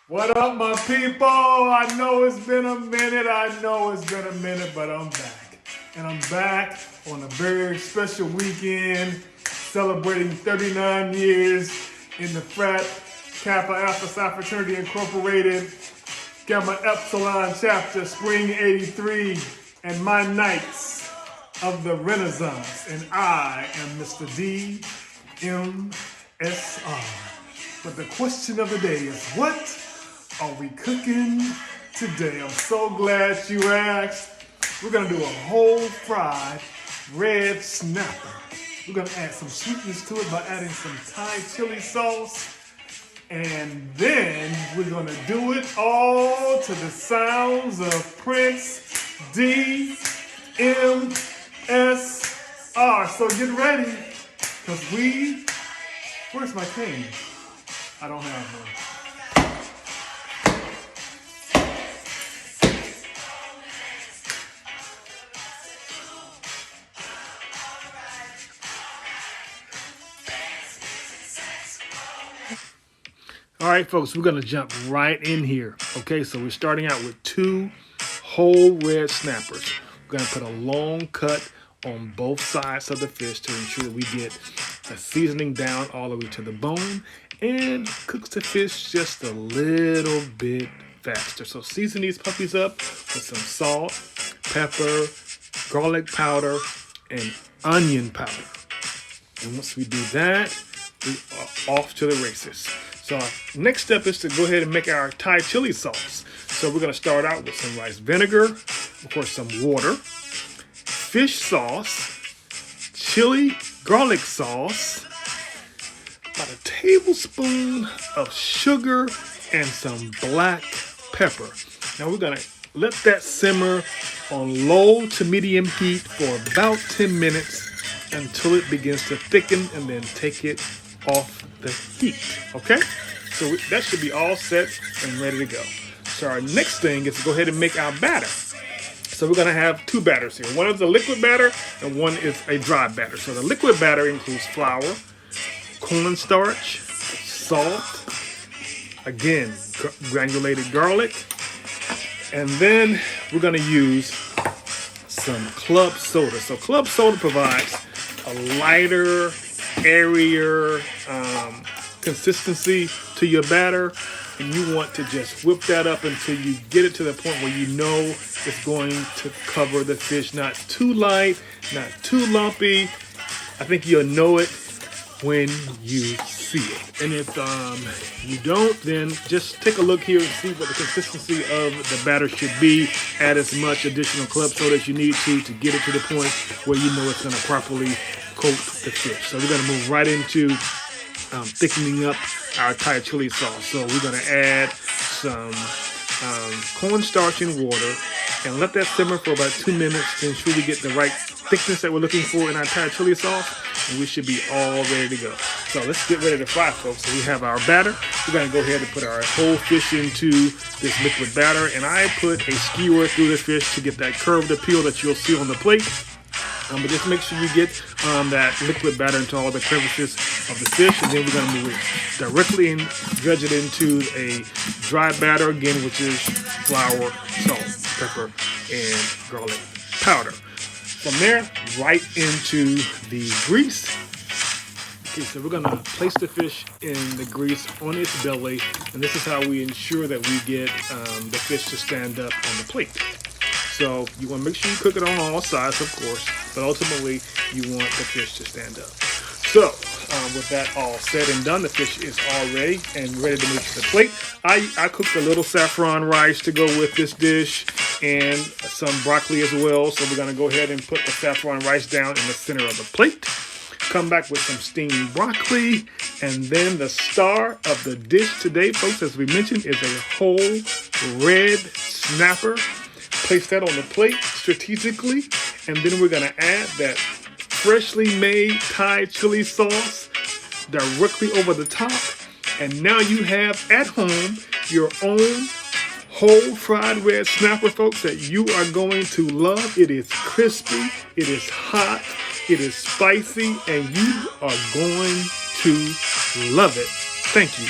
What up, my people? I know it's been a minute. But I'm back. And I'm back on a very special weekend, celebrating 39 years in the Frat Kappa Alpha Psi Fraternity Incorporated, Gamma Epsilon Chapter, Spring 83, and my Knights of the Renaissance. And I am Mr. DMSR. But the question of the day is, what are we cooking today? I'm so glad you asked. We're gonna do a whole fried red snapper. We're gonna add some sweetness to it by adding some Thai chili sauce. And then we're gonna do it all to the sounds of Prince DMSR. So get ready, because where's my cane? I don't have one. All right, folks, we're going to jump right in here. Okay, so we're starting out with 2 whole red snappers. We're going to put a long cut on both sides of the fish to ensure that we get the seasoning down all the way to the bone and cooks the fish just a little bit faster. So season these puppies up with some salt, pepper, garlic powder, and onion powder. And once we do that, we are off to the races. So our next step is to go ahead and make our Thai chili sauce. So we're going to start out with some rice vinegar, of course some water, fish sauce, chili garlic sauce, about a tablespoon of sugar, and some black pepper. Now we're going to let that simmer on low to medium heat for about 10 minutes until it begins to thicken, and then take it off the heat. Okay, so that should be all set and ready to go. So our next thing is to go ahead and make our batter. So we're going to have 2 batters here. One is a liquid batter and one is a dry batter. So the liquid batter includes flour, cornstarch, salt, again granulated garlic, and then we're going to use some club soda. So club soda provides a lighter, airier consistency to your batter, and you want to just whip that up until you get it to the point where you know it's going to cover the fish. Not too light, not too lumpy. I think you'll know it when you see it. And if you don't, then just take a look here and see what the consistency of the batter should be. Add as much additional club soda as you need to get it to the point where you know it's going to properly coat the fish. So we're going to move right into thickening up our Thai chili sauce. So we're going to add some cornstarch and water and let that simmer for about 2 minutes to ensure we get the right thickness that we're looking for in our Thai chili sauce, and we should be all ready to go. So let's get ready to fry, folks. So we have our batter. We're going to go ahead and put our whole fish into this liquid batter, and I put a skewer through the fish to get that curved appeal that you'll see on the plate. But just make sure you get that liquid batter into all the crevices of the fish, and then we're going to move it directly and dredge it into a dry batter again, which is flour, salt, pepper, and garlic powder. From there, right into the grease. Okay, so we're going to place the fish in the grease on its belly, and this is how we ensure that we get the fish to stand up on the plate. So you want to make sure you cook it on all sides, of course, but ultimately you want the fish to stand up. So with that all said and done, the fish is all ready and ready to move to the plate. I cooked a little saffron rice to go with this dish and some broccoli as well. So we're going to go ahead and put the saffron rice down in the center of the plate. Come back with some steamed broccoli, and then the star of the dish today, folks, as we mentioned, is a whole red snapper. Place that on the plate strategically, and then we're going to add that freshly made Thai chili sauce directly over the top. And now you have at home your own whole fried red snapper, folks, that you are going to love. It is crispy, it is hot, it is spicy, and you are going to love it. Thank you.